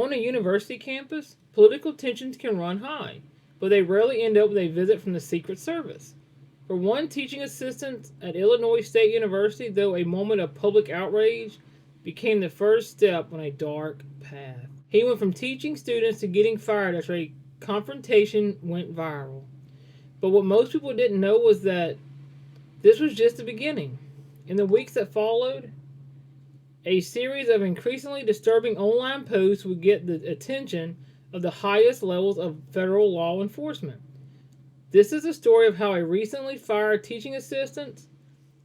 On a university campus, political tensions can run high, but they rarely end up with a visit from the Secret Service. For one teaching assistant at Illinois State University, though, a moment of public outrage became the first step on a dark path. He went from teaching students to getting fired after a confrontation went viral. But what most people didn't know was that this was just the beginning. In the weeks that followed, a series of increasingly disturbing online posts would get the attention of the highest levels of federal law enforcement. This is a story of how a recently fired teaching assistant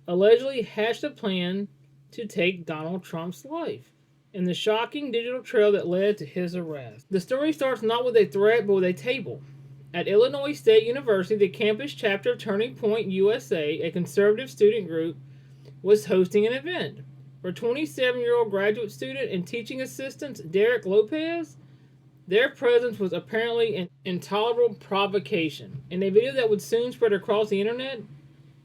allegedly hatched a plan to take Donald Trump's life, and the shocking digital trail that led to his arrest. The story starts not with a threat, but with a table. At Illinois State University, the campus chapter of Turning Point USA, a conservative student group, was hosting an event. For 27-year-old graduate student and teaching assistant Derek Lopez, their presence was apparently an intolerable provocation. In a video that would soon spread across the internet,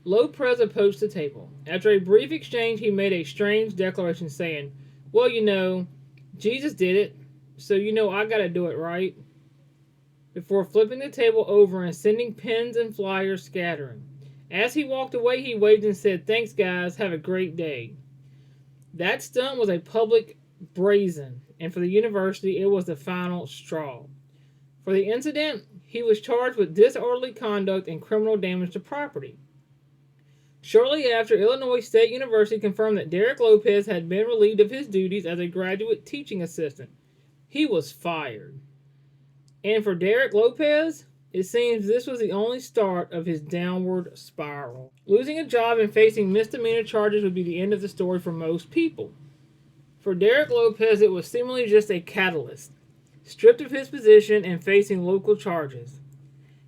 Lopez approached the table. After a brief exchange, he made a strange declaration saying, "Well, Jesus did it, so I gotta do it, right?" Before flipping the table over and sending pens and flyers scattering. As he walked away, he waved and said, "Thanks, guys. Have a great day." That stunt was a public brazen, and for the university, it was the final straw. For the incident, he was charged with disorderly conduct and criminal damage to property. Shortly after, Illinois State University confirmed that Derek Lopez had been relieved of his duties as a graduate teaching assistant. He was fired. And for Derek Lopez, it seems this was the only start of his downward spiral. Losing a job and facing misdemeanor charges would be the end of the story for most people. For Derek Lopez, it was seemingly just a catalyst, stripped of his position and facing local charges.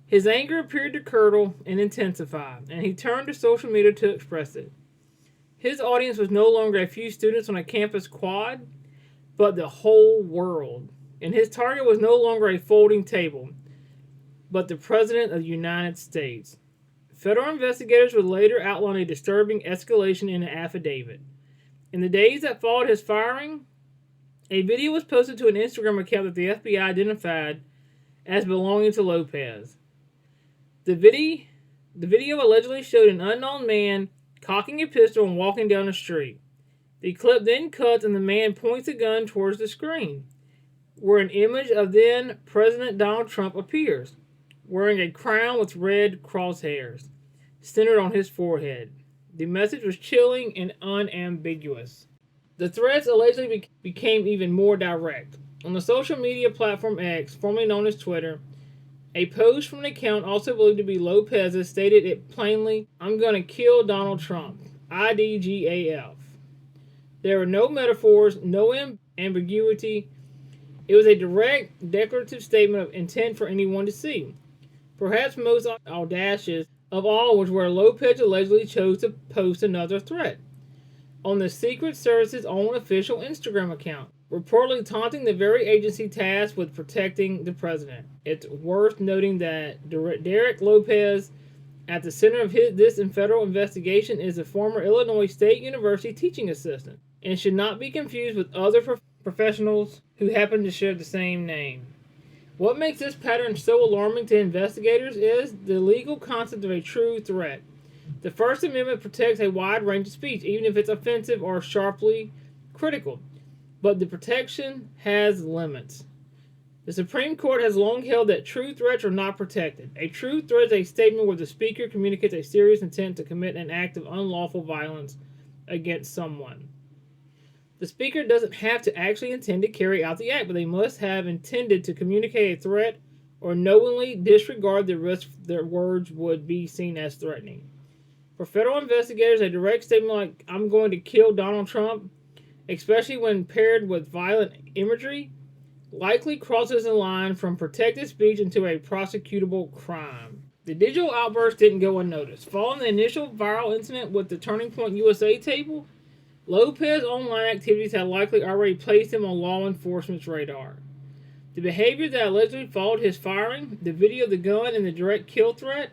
His anger appeared to curdle and intensify, and he turned to social media to express it. His audience was no longer a few students on a campus quad, but the whole world. And his target was no longer a folding table, but the President of the United States. Federal investigators would later outline a disturbing escalation in an affidavit. In the days that followed his firing, a video was posted to an Instagram account that the FBI identified as belonging to Lopez. The video allegedly showed an unknown man cocking a pistol and walking down the street. The clip then cuts and the man points a gun towards the screen, where an image of then President Donald Trump appears, wearing a crown with red crosshairs centered on his forehead. The message was chilling and unambiguous. The threats allegedly became even more direct. On the social media platform X, formerly known as Twitter, a post from an account also believed to be Lopez's stated it plainly, "I'm gonna kill Donald Trump. IDGAF." There were no metaphors, no ambiguity. It was a direct, declarative statement of intent for anyone to see. Perhaps most audacious of all was where Lopez allegedly chose to post another threat on the Secret Service's own official Instagram account, reportedly taunting the very agency tasked with protecting the president. It's worth noting that Derek Lopez, at the center of this federal investigation, is a former Illinois State University teaching assistant and should not be confused with other professionals who happen to share the same name. What makes this pattern so alarming to investigators is the legal concept of a true threat. The First Amendment protects a wide range of speech, even if it's offensive or sharply critical. But the protection has limits. The Supreme Court has long held that true threats are not protected. A true threat is a statement where the speaker communicates a serious intent to commit an act of unlawful violence against someone. The speaker doesn't have to actually intend to carry out the act, but they must have intended to communicate a threat or knowingly disregard the risk their words would be seen as threatening. For federal investigators, a direct statement like, "I'm going to kill Donald Trump," especially when paired with violent imagery, likely crosses the line from protected speech into a prosecutable crime. The digital outburst didn't go unnoticed. Following the initial viral incident with the Turning Point USA table, Lopez's online activities had likely already placed him on law enforcement's radar. The behavior that allegedly followed his firing, the video of the gun, and the direct kill threat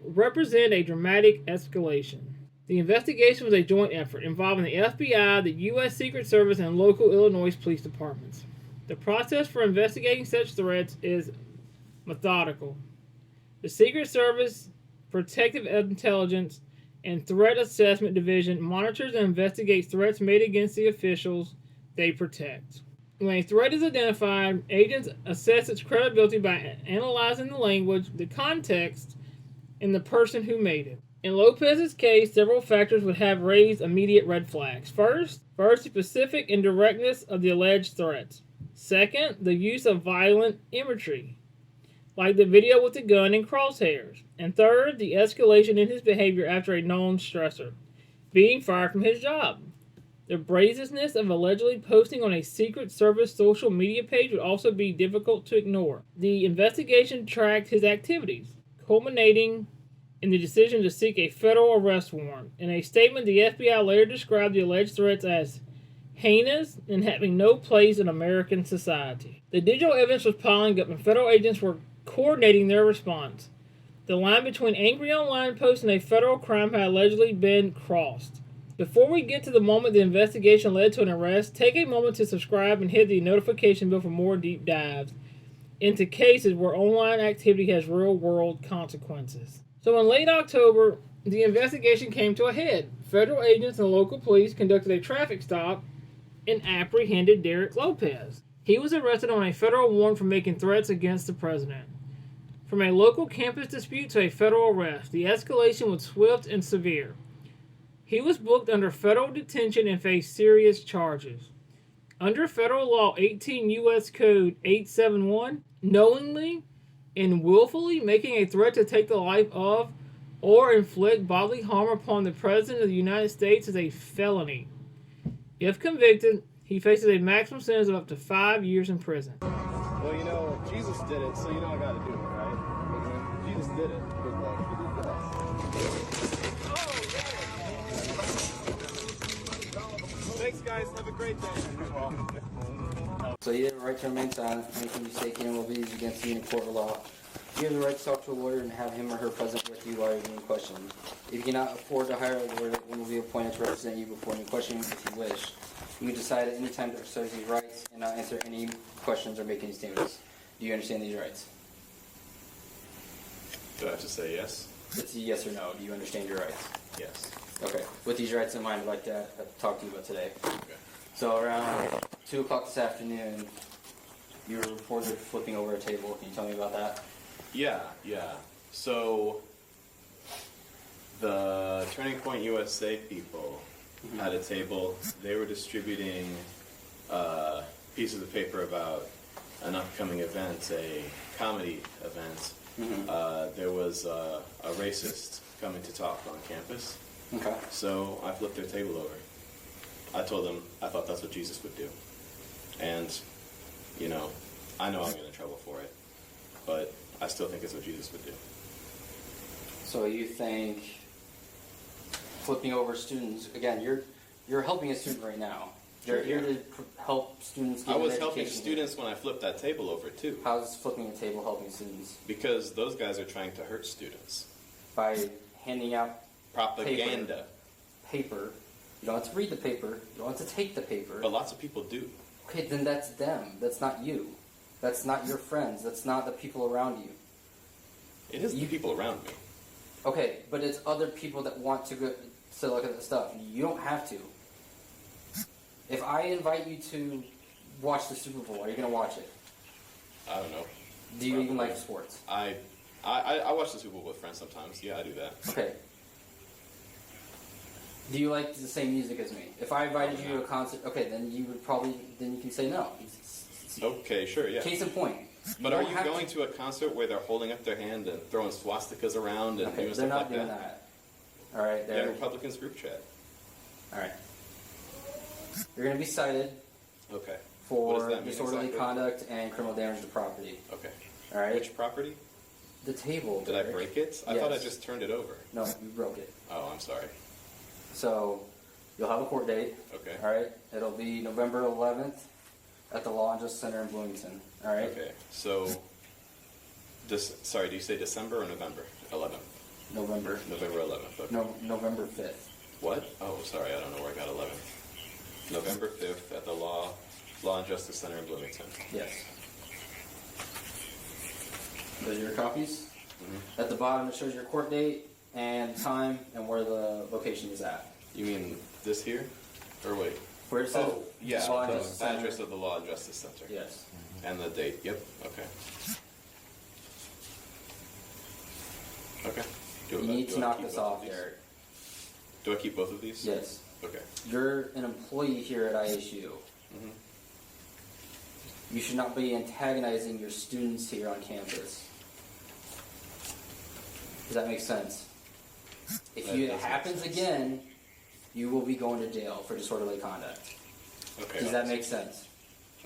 represent a dramatic escalation. The investigation was a joint effort involving the FBI, the U.S. Secret Service, and local Illinois police departments. The process for investigating such threats is methodical. The Secret Service, Protective Intelligence, and Threat Assessment Division monitors and investigates threats made against the officials they protect. When a threat is identified, agents assess its credibility by analyzing the language, the context, and the person who made it. In Lopez's case, several factors would have raised immediate red flags. First, the specific and directness of the alleged threats. Second, the use of violent imagery, like the video with the gun and crosshairs. And third, the escalation in his behavior after a known stressor, being fired from his job. The brazenness of allegedly posting on a Secret Service social media page would also be difficult to ignore. The investigation tracked his activities, culminating in the decision to seek a federal arrest warrant. In a statement, the FBI later described the alleged threats as heinous and having no place in American society. The digital evidence was piling up, and federal agents were coordinating their response. The line between angry online posts and a federal crime had allegedly been crossed. Before we get to the moment the investigation led to an arrest, take a moment to subscribe and hit the notification bell for more deep dives into cases where online activity has real-world consequences. So in late October, the investigation came to a head. Federal agents and local police conducted a traffic stop and apprehended Derek Lopez. He was arrested on a federal warrant for making threats against the president. From a local campus dispute to a federal arrest, the escalation was swift and severe. He was booked under federal detention and faced serious charges. Under federal law 18 U.S. Code 871, knowingly and willfully making a threat to take the life of or inflict bodily harm upon the President of the United States is a felony. If convicted, he faces a maximum sentence of up to 5 years in prison. Well, Jesus did it, so I gotta do it, right? Jesus did it. Good luck. Thanks, guys. Have a great day. So you have the right to remain silent. Anything you say can and will be used against you in a court of law. You have the right to talk to a lawyer and have him or her present with you while you're being questioned. If you cannot afford to hire a lawyer, one will be appointed to represent you before any questioning if you wish. You can decide at any time to exercise these rights and not answer any questions or make any statements. Do you understand these rights? Do I have to say yes? It's a yes or no. Do you understand your rights? Yes. Okay. With these rights in mind, I'd like to talk to you about today. Okay. So around 2 o'clock this afternoon, you were reported flipping over a table. Can you tell me about that? Yeah. So, the Turning Point USA people had a table. They were distributing pieces of paper about an upcoming event, a comedy event. There was a racist coming to talk on campus. Okay. So I flipped their table over. I told them I thought that's what Jesus would do. And, I know I'll get in trouble for it, but I still think it's what Jesus would do. So you think flipping over students, again, you're helping a student right now. You're here to help students get I was an helping education. students when I flipped that table over, too. How's flipping a table helping students? Because those guys are trying to hurt students. By handing out Propaganda. paper. You don't have to read the paper. You don't have to take the paper. But lots of people do. Okay, then that's them. That's not you. That's not your friends. That's not the people around you. It is the people around me. Okay, but it's other people that want to go to look at the stuff. You don't have to. If I invite you to watch the Super Bowl, are you going to watch it? I don't know. Do you even like sports? I watch the Super Bowl with friends sometimes. Yeah, I do that. Okay. Do you like the same music as me? If I invited you to a concert, okay, then you can say no. Okay, sure, yeah. Case in point. But are you going to a concert where they're holding up their hand and throwing swastikas around and doing they're stuff not like doing that? All right, Yeah, Republicans group chat. All right. You're going to be cited Okay. for What does that mean disorderly exactly? conduct and criminal damage to property. Okay. All right. Which property? The table. Did I Derek. break it? I thought I just turned it over. No, you broke it. Oh, I'm sorry. So you'll have a court date. Okay. All right. It'll be November 11th at the Law and Justice Center in Bloomington. All right. Okay. So, do you say December or November 11th? November. November 11th. Okay. No, November 5th. What? Oh, sorry. I don't know where I got 11th. November 5th at the Law Law and Justice Center in Bloomington. Yes. Those are your copies. Mm-hmm. At the bottom, it shows your court date and time and where the location is at. You mean this here? Or wait. Where it says Oh, yeah, Law and the Justice Center. address of the Law and Justice Center. Yes. And the date. Yep. Okay. Okay. You need to I knock keep this both of off, these? Derek. Do I keep both of these? Yes. Okay. You're an employee here at ISU. Mm-hmm. You should not be antagonizing your students here on campus. Does that make sense? If That it does make happens sense. again, you will be going to jail for disorderly conduct. Okay. Does that make sense?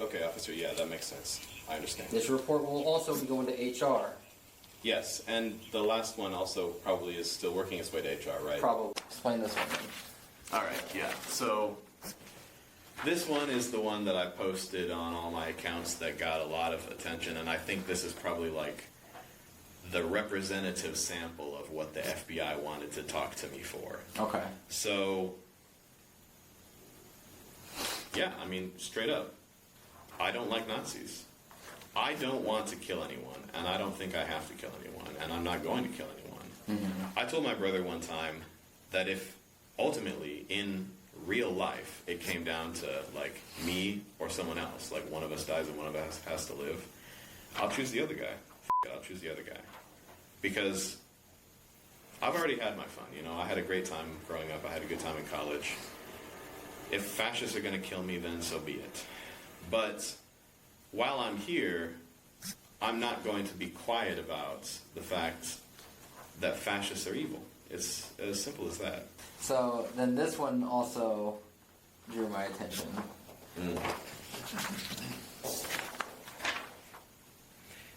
Okay, officer. Yeah, that makes sense. I understand. This report will also be going to HR. Yes, and the last one also probably is still working its way to HR, right? Probably. Explain this one. All right, yeah. So this one is the one that I posted on all my accounts that got a lot of attention, and I think this is probably like the representative sample of what the FBI wanted to talk to me for. Okay. So, yeah, I mean, straight up, I don't like Nazis. I don't want to kill anyone, and I don't think I have to kill anyone, and I'm not going to kill anyone. I told my brother one time that if ultimately in real life it came down to like me or someone else, like one of us dies and one of us has to live, I'll choose the other guy. F it, I'll choose the other guy. Because I've already had my fun, you know. I had a great time growing up. I had a good time in college. If fascists are going to kill me, then so be it. But while I'm here, I'm not going to be quiet about the fact that fascists are evil. It's as simple as that. So then this one also drew my attention.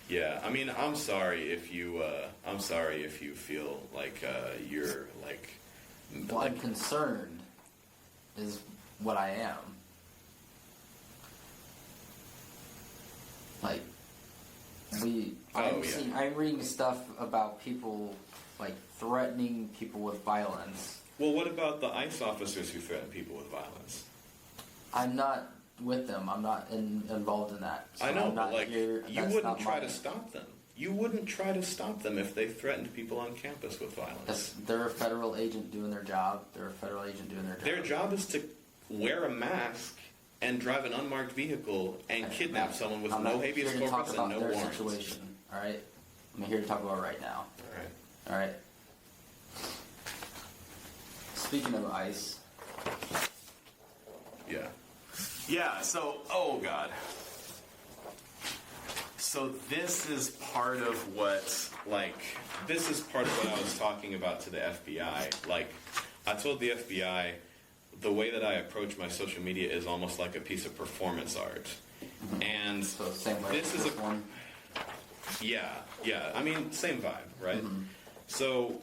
Yeah, I mean, I'm sorry if you feel like you're like. Well, I'm concerned is what I am. Like, I'm reading stuff about people, like, threatening people with violence. Well, what about the ICE officers who threaten people with violence? I'm not with them. I'm not involved in that. So I know, I'm not but like, here. you That's wouldn't not try my- to stop them. You wouldn't try to stop them if they threatened people on campus with violence. They're a federal agent doing their job. They're a federal agent doing their job. Their job is to wear a mask and drive an unmarked vehicle and kidnap someone with I'm no not habeas here to corpus talk and no about their warrant. situation. All right, I'm here to talk about right now. All right. All right. Speaking of ICE, Yeah. Yeah, so, oh God. So this is part of what I was talking about to the FBI. Like, I told the FBI the way that I approach my social media is almost like a piece of performance art. And so same way this with is this one. Yeah. I mean, same vibe, right? So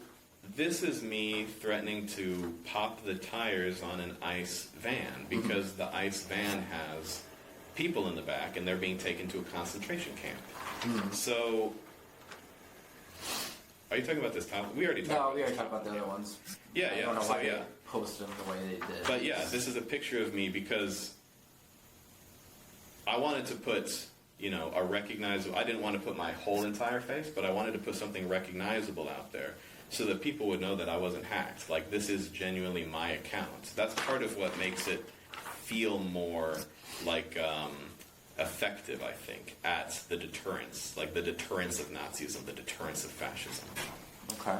this is me threatening to pop the tires on an ICE van because the ICE van has people in the back and they're being taken to a concentration camp. So, are you talking about this topic? We already talked about No, we already this talked about the other ones. Yeah, I don't know so why yeah. they posted them the way they did. But yeah, this is a picture of me because I wanted to put, a recognizable, I didn't want to put my whole entire face, but I wanted to put something recognizable out there so that people would know that I wasn't hacked. Like, this is genuinely my account. That's part of what makes it feel more like effective, I think, at the deterrence. Like the deterrence of Nazism, the deterrence of fascism. Okay.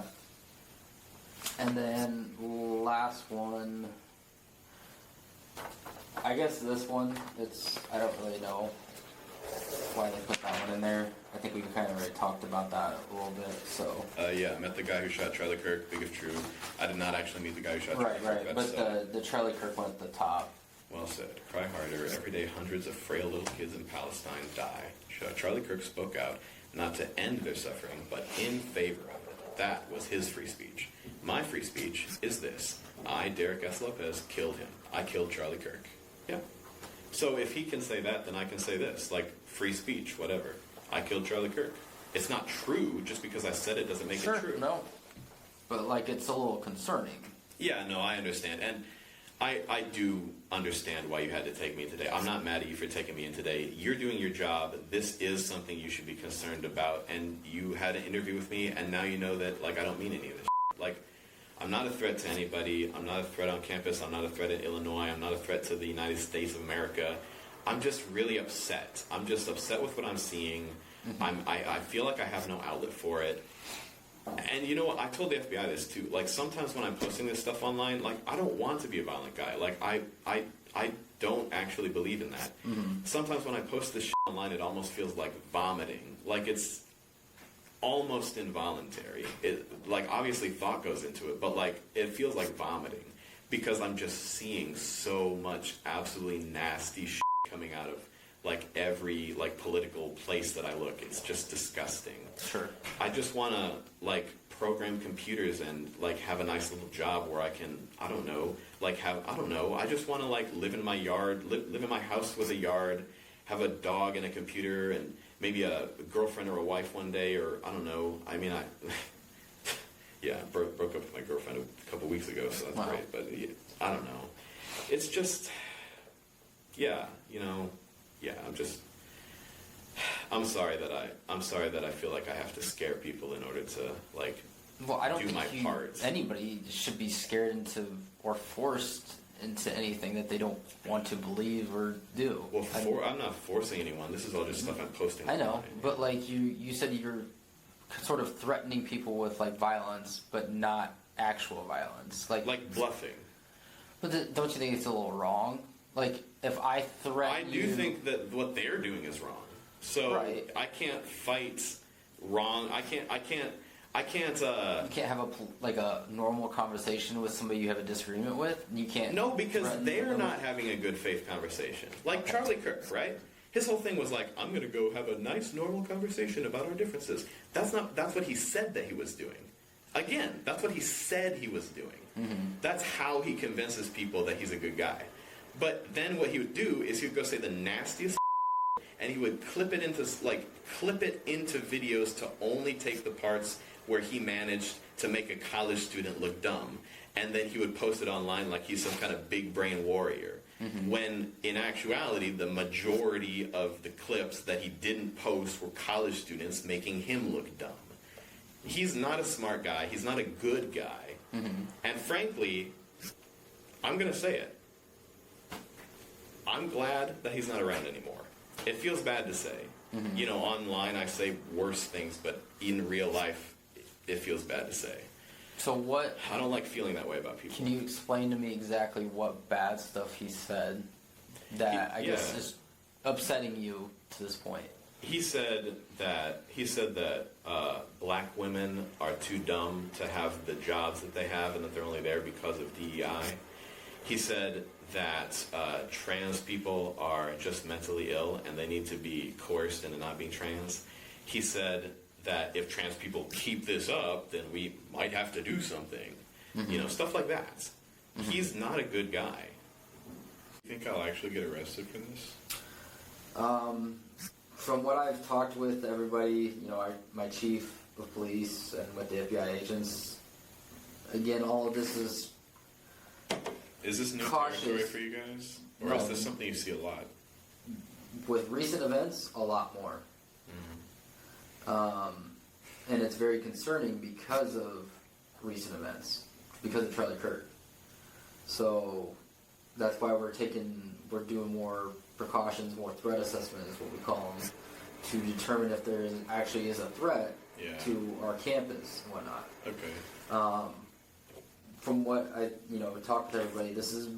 And then last one, I guess this one, I don't really know why they put that one in there. I think we kind of already talked about that a little bit, so. Yeah, I met the guy who shot Charlie Kirk, big if true. I did not actually meet the guy who shot Right, Charlie Kirk. but the Charlie Kirk one at the top. Well said. Cry harder. Every day hundreds of frail little kids in Palestine die. Charlie Kirk spoke out, not to end their suffering, but in favor of it. That was his free speech. My free speech is this. I, Derek S. Lopez, killed him. I killed Charlie Kirk. Yeah. So if he can say that, then I can say this. Like, free speech, whatever. I killed Charlie Kirk. It's not true. Just because I said it doesn't make it true. No. But, like, it's a little concerning. Yeah, no, I understand. And I do understand why you had to take me in today. I'm not mad at you for taking me in today. You're doing your job. This is something you should be concerned about. And you had an interview with me, and now you know that, like, I don't mean any of this shit. Like, I'm not a threat to anybody. I'm not a threat on campus. I'm not a threat in Illinois. I'm not a threat to the United States of America. I'm just really upset. I'm just upset with what I'm seeing. I feel like I have no outlet for it. And you know what? I told the FBI this too. Like, sometimes when I'm posting this stuff online, like, I don't want to be a violent guy. Like, I don't actually believe in that. Sometimes when I post this shit online, it almost feels like vomiting. Like, it's almost involuntary. Like, obviously thought goes into it, but like, it feels like vomiting because I'm just seeing so much absolutely nasty shit coming out of like every like political place that I look. It's just disgusting. Sure. I just want to like program computers and like have a nice little job where I can, I don't know, I just want to like live in my yard, live in my house with a yard, have a dog and a computer and maybe a girlfriend or a wife one day, or I don't know. I mean, yeah, broke up with my girlfriend a couple weeks ago, so that's great. But yeah, I don't know. It's just, yeah, you know, yeah. I'm sorry that I feel like I have to scare people in order to like. Well, I don't do my think part. Anybody should be scared into or forced into anything that they don't want to believe or do. Well, I'm not forcing anyone. This is all just stuff I'm posting. I know, online. but like you said, you're sort of threatening people with like violence, but not actual violence, like bluffing. But don't you think it's a little wrong? Like if I threaten I do think that what they're doing is wrong. So right. I can't fight wrong. I can't. You can't have a normal conversation with somebody you have a disagreement with. You can't. No, because they're not having a good faith conversation. Like Charlie Kirk, right? His whole thing was like, I'm going to go have a nice normal conversation about our differences. That's what he said that he was doing. Again, that's what he said he was doing. Mm-hmm. That's how he convinces people that he's a good guy. But then what he would do is he would go say the nastiest and he would clip it into videos to only take the parts where he managed to make a college student look dumb, and then he would post it online like he's some kind of big brain warrior. Mm-hmm. When in actuality, the majority of the clips that he didn't post were college students making him look dumb. He's not a smart guy. He's not a good guy. Mm-hmm. And frankly, I'm going to say it. I'm glad that he's not around anymore. It feels bad to say. Mm-hmm. You know, online I say worse things, but in real life, it feels bad to say. So what? I don't like feeling that way about people. Can you explain to me exactly what bad stuff he said that I guess is upsetting you to this point? He said that black women are too dumb to have the jobs that they have, and that they're only there because of DEI. He said that trans people are just mentally ill and they need to be coerced into not being trans. He said that if trans people keep this up, then we might have to do something. Mm-hmm. You know, stuff like that. Mm-hmm. He's not a good guy. You think I'll actually get arrested for this? From what I've talked with everybody, you know, my chief of police and with the FBI agents, again, all of this is this new cautious. territory for you guys? Or No. is this something you see a lot? With recent events, a lot more. And it's very concerning because of recent events, because of Charlie Kirk. So that's why we're doing more precautions, more threat assessment is what we call them, to determine if there actually is a threat to our campus and whatnot. Okay. From what I talked to everybody, this is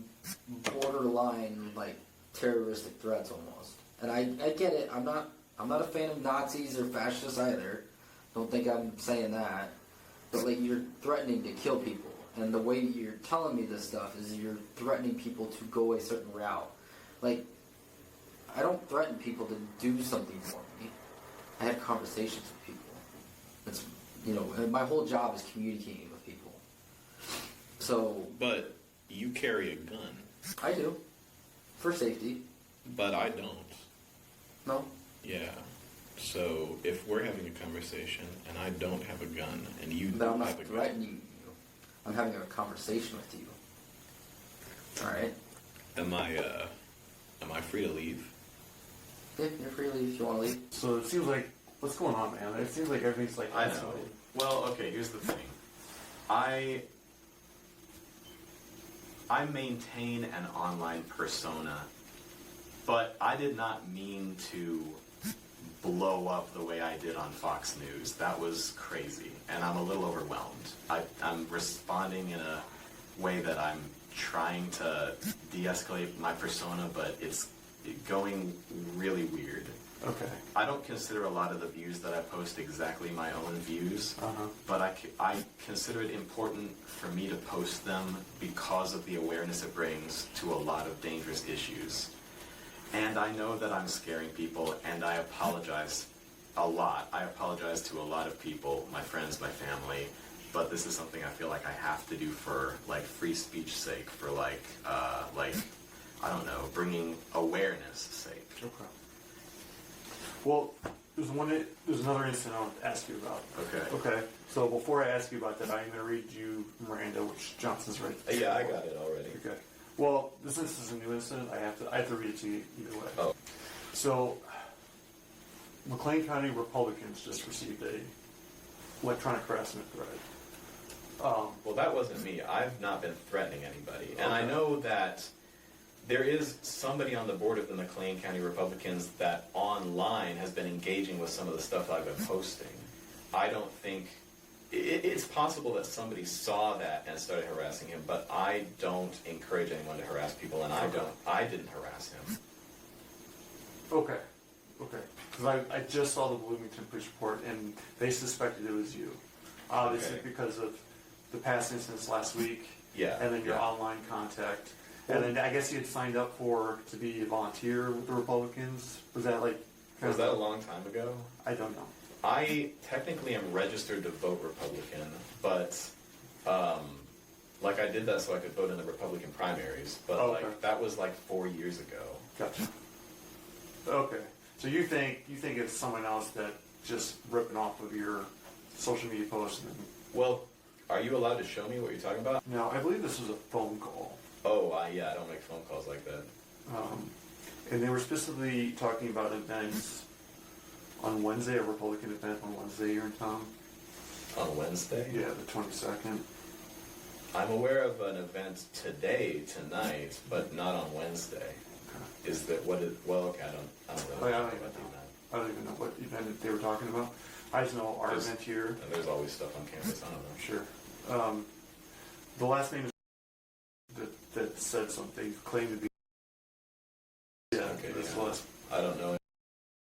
borderline like terroristic threats almost. And I get it. I'm not a fan of Nazis or fascists either. Don't think I'm saying that. But like, you're threatening to kill people. And the way you're telling me this stuff is you're threatening people to go a certain route. Like, I don't threaten people to do something for me. I have conversations with people. It's, my whole job is communicating with people. So. But you carry a gun. I do. For safety. But I don't. No. Yeah. So if we're having a conversation and I don't have a gun and you But I'm have not a threatening you. I'm having a conversation with you. Alright. Am I free to leave? Yeah, you're free to leave if you want to leave. So it seems like, what's going on, man? It seems like everything's like I know. escalated. Well, okay, here's the thing. I maintain an online persona, but I did not mean to blow up the way I did on Fox News. That was crazy, and I'm a little overwhelmed. I'm responding in a way that I'm trying to de-escalate my persona, but it's going really weird. Okay. I don't consider a lot of the views that I post exactly my own views, Uh-huh. but I consider it important for me to post them because of the awareness it brings to a lot of dangerous issues. And I know that I'm scaring people, and I apologize a lot. I apologize to a lot of people, my friends, my family, but this is something I feel like I have to do for, like, free speech sake, for, like, I don't know, bringing awareness sake. Okay. Well, there's another incident I want to ask you about. Okay. Okay. So before I ask you about that, I'm going to read you Miranda, which Johnson's read. Yeah, I got it already. Okay. Well, this is a new incident. I have to read it to you either way. Oh. So, McLean County Republicans just received a electronic harassment threat. Well, that wasn't me. I've not been threatening anybody. And I Okay. know that there is somebody on the board of the McLean County Republicans that online has been engaging with some of the stuff I've been posting. I don't think... It's possible that somebody saw that and started harassing him, but I don't encourage anyone to harass people, and I didn't harass him. Okay. Okay. Because I just saw the Bloomington police report, and they suspected it was you. Obviously, Okay. because of the past incidents last week. Yeah, And then your yeah. online contact. And then I guess you had signed up to be a volunteer with the Republicans. Was that like... Was that a long time ago? I don't know. I technically am registered to vote Republican, but like I did that so I could vote in the Republican primaries, but Oh, okay. like that was like 4 years ago. Gotcha. Okay. So you think it's someone else that just ripping off of your social media posts and... Well, are you allowed to show me what you're talking about? No, I believe this was a phone call. Oh, yeah, I don't make phone calls like that. And they were specifically talking about events on Wednesday, a Republican event on Wednesday here in town. On Wednesday? Yeah, the 22nd. I'm aware of an event tonight, but not on Wednesday. Okay. Is that what it, well, okay, I don't Oh, know. yeah, about the event. I don't even know what event they were talking about. I just know our Just- event here. And there's always stuff on campus, I don't know. Sure. The last name is that said something, claimed to be... Yeah, Okay, that's yeah. the last... I don't know.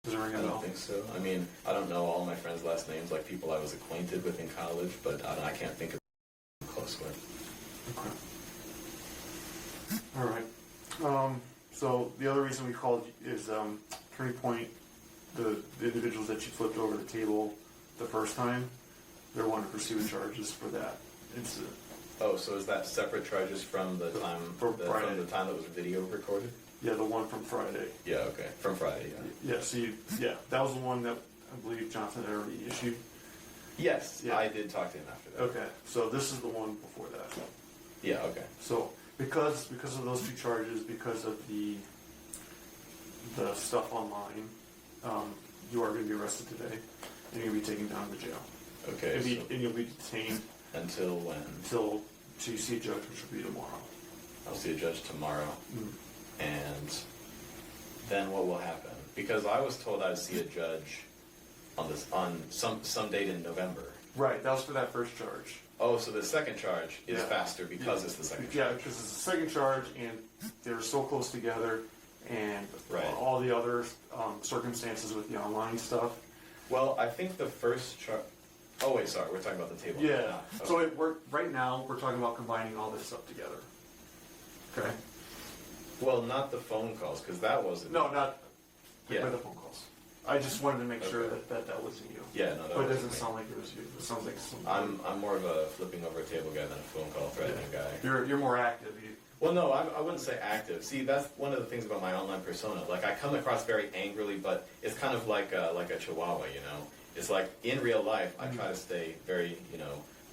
Does it ring I a don't bell? think so. I mean, I don't know all my friends' last names, like people I was acquainted with in college, but I can't think of close with. Okay. All right. So the other reason we called is Turning Point, the individuals that you flipped over the table the first time, they're wanting to pursue charges for that incident. Oh, so is that separate charges from the time From Friday. from the time that was video recorded? Yeah, the one from Friday. Yeah, okay. From Friday, yeah. Yeah, that was the one that I believe Johnson had already issued. Yes, Yeah. I did talk to him after that. Okay, so this is the one before that. Yeah, okay. So because of those two charges, because of the stuff online, you are going to be arrested today, and you're going to be taken down to jail. Okay, And you'll be detained until when? until you see a judge, which will be tomorrow. I'll see a judge tomorrow. Mm. And then what will happen? Because I was told I'd see a judge on some date in November. Right, that was for that first charge. Oh, so the second charge is Yeah. faster because it's the second Yeah, charge. because it's the second charge, and they're so close together, and Right. all the other circumstances with the online stuff. Well, I think the first charge... Oh, wait, sorry, we're talking about the table. Yeah. now. So Okay. right now we're talking about combining all this stuff together. Okay. Well, not the phone calls, because that wasn't... No, not Yeah. the phone calls. I just wanted to make sure Okay. that wasn't you. Yeah, no, that But it wasn't doesn't me. sound like it was you. It sounds like some. I'm more of a flipping over a table guy than a phone call threatening guy. You're more active. Well, no, I wouldn't say active. See, that's one of the things about my online persona. Like, I come across very angrily, but it's kind of like a chihuahua, you know? It's like, in real life, I try to stay very,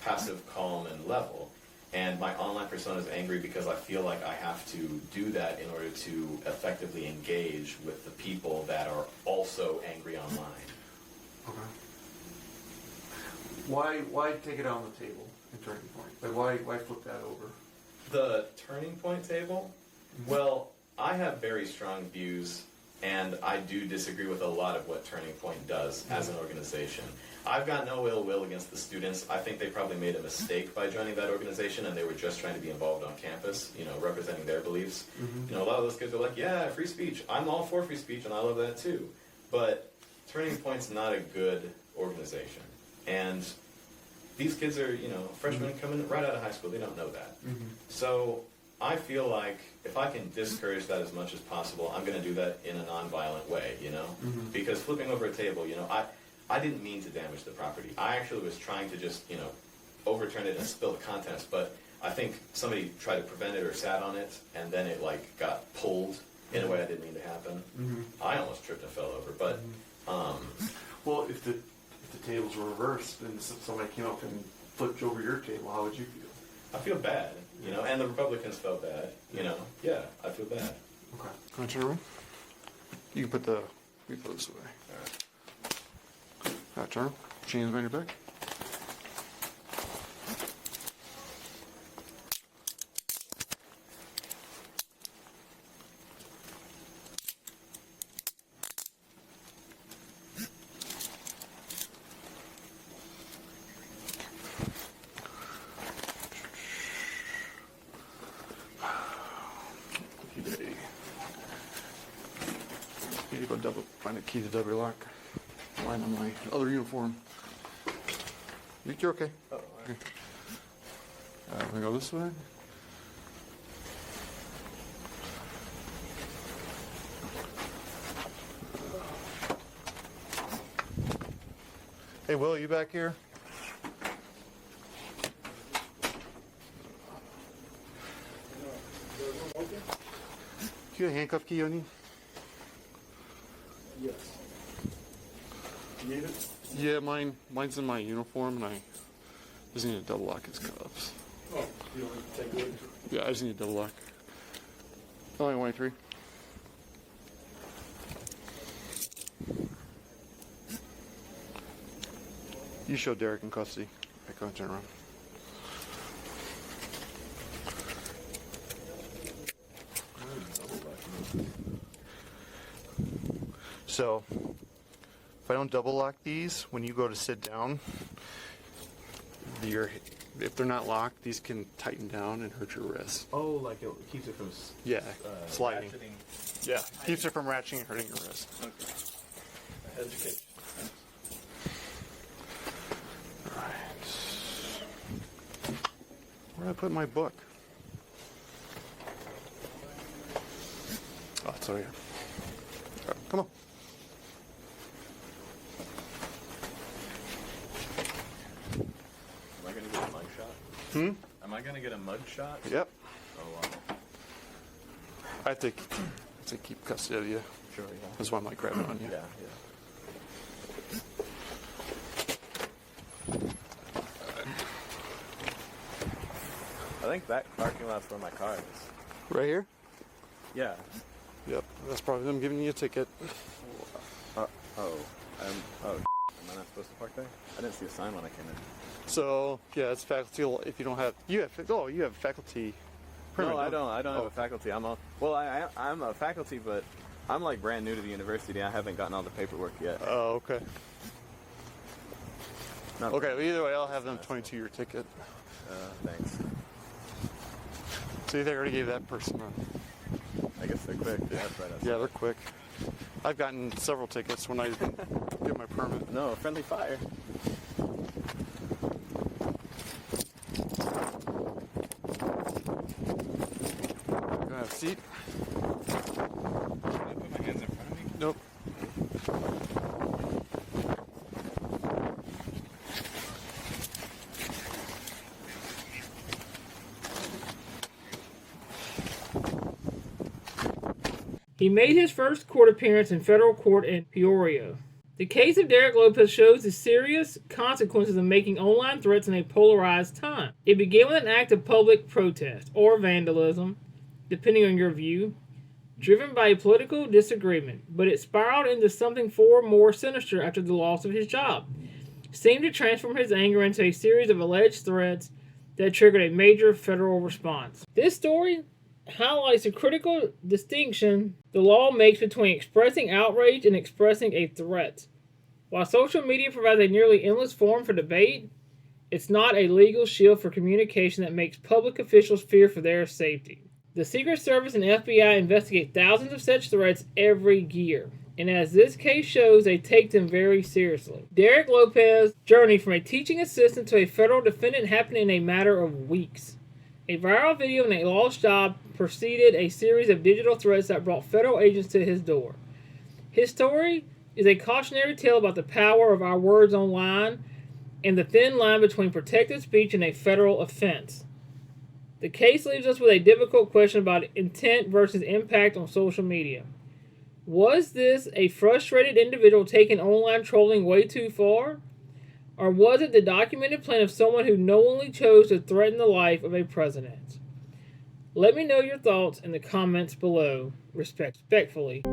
passive, calm, and level. And my online persona is angry because I feel like I have to do that in order to effectively engage with the people that are also angry online. Okay. Why take it on the table in Turning Point? Like why flip that over? The Turning Point table? Well, I have very strong views, and I do disagree with a lot of what Turning Point does as an organization. I've got no ill will against the students. I think they probably made a mistake by joining that organization, and they were just trying to be involved on campus, representing their beliefs. A lot of those kids are like, yeah, free speech. I'm all for free speech, and I love that too. But Turning Point's not a good organization. And these kids are, freshmen coming right out of high school. They don't know that. So I feel like if I can discourage that as much as possible, I'm going to do that in a nonviolent way, Because flipping over a table, I didn't mean to damage the property. I actually was trying to just, overturn it and spill the contents, but I think somebody tried to prevent it or sat on it, and then it, got pulled in a way I didn't mean to happen. I almost tripped and fell over, but... Well, if the tables were reversed and somebody came up and flipped over your table, how would you feel? I feel bad, and the Republicans felt bad, Yeah, I feel bad. Okay. Can I turn around? You can put this away. All right. Turn. Chains behind your back. Need to go find a key to double lock. Mine on my other uniform. You're okay. Oh, Okay. We go this way. Hey, Will, you back here? You got a handcuff key on you? Yes. You need it? Yeah, mine's in my uniform, and I just need to double lock his cuffs. Oh, you don't need to take it? Yeah, I just need to double lock. Only 23. You show Derek in custody. I can't turn around. So, if I don't double lock these, when you go to sit down, if they're not locked, these can tighten down and hurt your wrist. Oh, like it keeps it from Sliding. ratcheting. Yeah, keeps it from ratcheting and hurting your wrist. Okay. Education. All right. Where did I put my book? Oh, it's over here. All right, come on. Am I going to get a mug shot? Am I going to get a mug shot? Yep. Oh, wow. I have to keep custody of you. Sure, yeah. That's why I'm like grabbing on you. Yeah. I think that parking lot's where my car is. Right here? Yeah. Yep. That's probably them giving you a ticket. Am I not supposed to park there? I didn't see a sign when I came in. So yeah, it's faculty. If you don't have, you have faculty. permit, No, I don't don't. I don't have a faculty. I'm a faculty, but I'm like brand new to the university. I haven't gotten all the paperwork yet. Oh, okay. Not Okay, well, either way, I'll have them 22 your ticket. Thanks. So you think I already gave that person a... I guess they're quick. Yeah, that's right. Yeah, they're quick. I've gotten several tickets when I get my permit. No, friendly fire. Can I have a seat? Can I put my hands in front of me? Nope. He made his first court appearance in federal court in Peoria. The case of Derek Lopez shows the serious consequences of making online threats in a polarized time. It began with an act of public protest, or vandalism, depending on your view, driven by a political disagreement, but it spiraled into something far more sinister after the loss of his job. It seemed to transform his anger into a series of alleged threats that triggered a major federal response. This story highlights the critical distinction the law makes between expressing outrage and expressing a threat. While social media provides a nearly endless forum for debate, it's not a legal shield for communication that makes public officials fear for their safety. The Secret Service and FBI investigate thousands of such threats every year, and as this case shows, they take them very seriously. Derek Lopez's journey from a teaching assistant to a federal defendant happened in a matter of weeks. A viral video and a lost job preceded a series of digital threats that brought federal agents to his door. His story is a cautionary tale about the power of our words online and the thin line between protected speech and a federal offense. The case leaves us with a difficult question about intent versus impact on social media. Was this a frustrated individual taking online trolling way too far? Or was it the documented plan of someone who knowingly chose to threaten the life of a president? Let me know your thoughts in the comments below. Respectfully.